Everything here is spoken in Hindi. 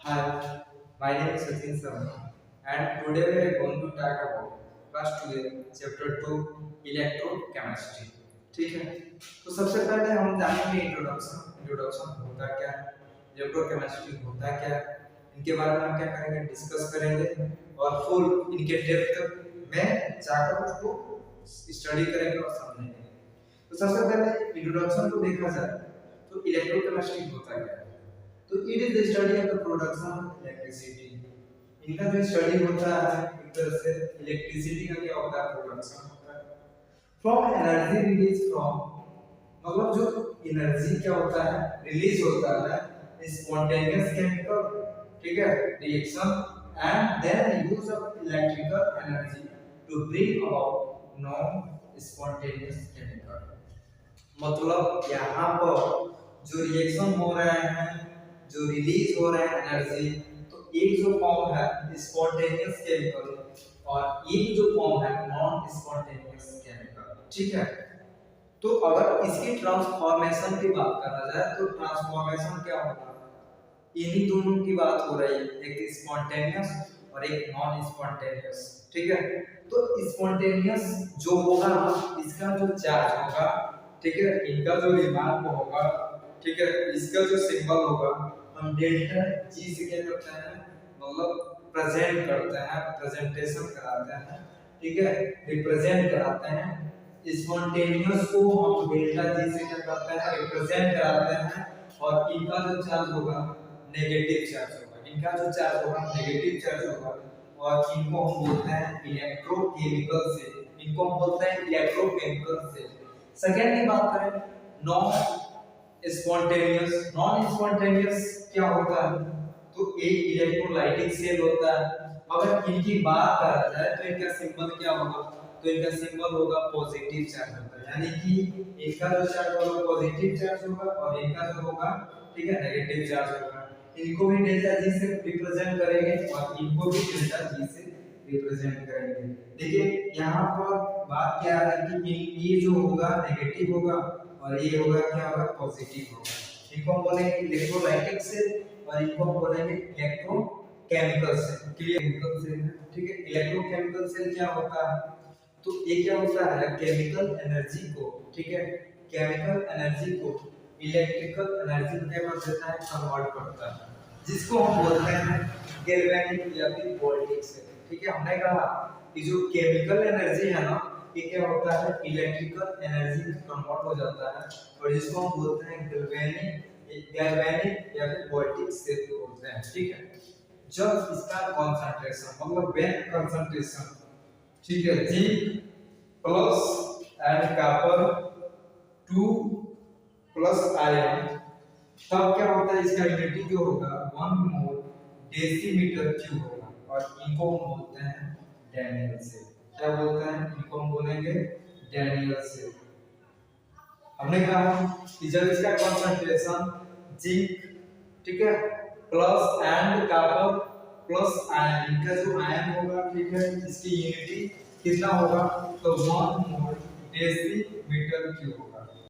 Hi, my name is Sachin Sharma, and today we are going to talk about class 12 chapter 2 electrochemistry. ठीक है, तो सबसे पहले हम जानेंगे इंट्रोडक्शन होता क्या है, इलेक्ट्रोकेमिस्ट्री होता क्या है, इनके बारे में हम क्या करेंगे, डिस्कस करेंगे और फुल इनके डेप्थ में जाकर उसको स्टडी करेंगे और समझेंगे। तो सबसे पहले इंट्रोडक्शन को देखा जाए तो इलेक्ट्रोकेमिस्ट्री होता क्या है। तो it is the study of the production of electricity. इनका जो स्टडी होता है एक तरह से इलेक्ट्रिसिटी का क्या होता है, प्रोडक्शन होता है फ्रॉम एनर्जी रिलीज फ्रॉम, मतलब जो एनर्जी क्या होता है रिलीज होता है स्पॉन्टेनियस केमिकल, ठीक है, reaction and then use of electrical energy to bring about non spontaneous chemical. मतलब यहाँ पर जो रिएक्शन हो रहे हैं, जो रिलीज हो रहा है एनर्जी, तो एक जो फॉर्म है स्पॉन्टेनियस केमिकल और एक जो फॉर्म है नॉन स्पॉन्टेनियस केमिकल। ठीक है, तो अगर इसकी ट्रांसफॉर्मेशन की बात करा जाए तो ट्रांसफॉर्मेशन क्या होगा, इन्हीं दोनों की बात हो रही है, एक स्पॉन्टेनियस और एक नॉन स्पॉन्टेनियस। ठीक है, तो स्पॉन्टेनियस जो होगा इसका जो चार्ज होगा, ठीक है, इनका जो रिमार्क होगा, ठीक है, इसका जो सिंबल होगा हम डेल्टा जी से क्या करते हैं, मतलब प्रेजेंट करते हैं, प्रेजेंटेशन कराते हैं, ठीक है, रिप्रेजेंट कराते हैं। स्पॉन्टेनियस को हम डेल्टा जी से क्या करते हैं, रिप्रेजेंट कराते हैं और इनका जो चार्ज होगा नेगेटिव चार्ज होगा, इनका जो चार्ज होगा नेगेटिव चार्ज होगा और इनको हम बोलते हैं इलेक्ट्रोकेमिकल से, इनको हम बोलते हैं इलेक्ट्रोकेमिकल से। सेकंड की बात करें नॉन स्पॉन्टेनियस, नॉन स्पॉन्टेनियस क्या होता है, तो एक इलेक्ट्रोलाइटिक सेल होता है। अगर इनकी बात करा जाए तो इनका सिंबल क्या होगा, तो इनका सिंबल होगा पॉजिटिव चार्ज होगा, यानी कि इनका जो चार्ज होगा पॉजिटिव चार्ज होगा और इनका जो होगा, ठीक है, नेगेटिव चार्ज होगा। इनको भी डेल्टा जी से रिप्रेजेंट करेंगे और इनको भी डेल्टा जी से रिप्रेजेंट करेंगे। देखिए यहाँ पर बात क्या है कि ये जो होगा नेगेटिव होगा और ये होगा क्या होगा, पॉजिटिव होगा। इनको हम बोलेंगे इलेक्ट्रोलाइटिक सेल और इनको हम बोलेंगे electrochemical cell. Clear, chemical cell, ठीक है। इलेक्ट्रोकेमिकल सेल क्या होता है, तो ये क्या होता है, केमिकल एनर्जी को, ठीक है, केमिकल एनर्जी को इलेक्ट्रिकल एनर्जी में क्या देता है, कन्वर्ट करता है, जिसको हम बोलते हैं गैल्वेनिक या फिर वोल्टिक सेल। ठीक है, हमने कहा कि जो केमिकल एनर्जी है ना, ये क्या होता है इलेक्ट्रिकल एनर्जी में कन्वर्ट हो जाता है और इसको हम बोलते हैं गैल्वेनिक या फिर वोल्टिक सेल बोलते हैं। ठीक है, जब इसका कंसंट्रेशन मतलब व्हेन कंसंट्रेशन, ठीक है, zinc plus and copper 2 plus iron, तब क्या होता है इसका यूनिटी जो होगा 1 मोल डेसीमीटर क्यूब होगा और इनको हम बोलते हैं डैनियल सेल। क्या बोलते हैं, इनको हम बोलेंगे डैनियल सेल। हमने कहा कि जब इसका कंसंट्रेशन जिंक, ठीक है, plus and copper plus iron, इनका जो आयन होगा, ठीक है, इसकी यूनिटी कितना होगा, तो 1 मोल डेसीमीटर क्यूब होगा।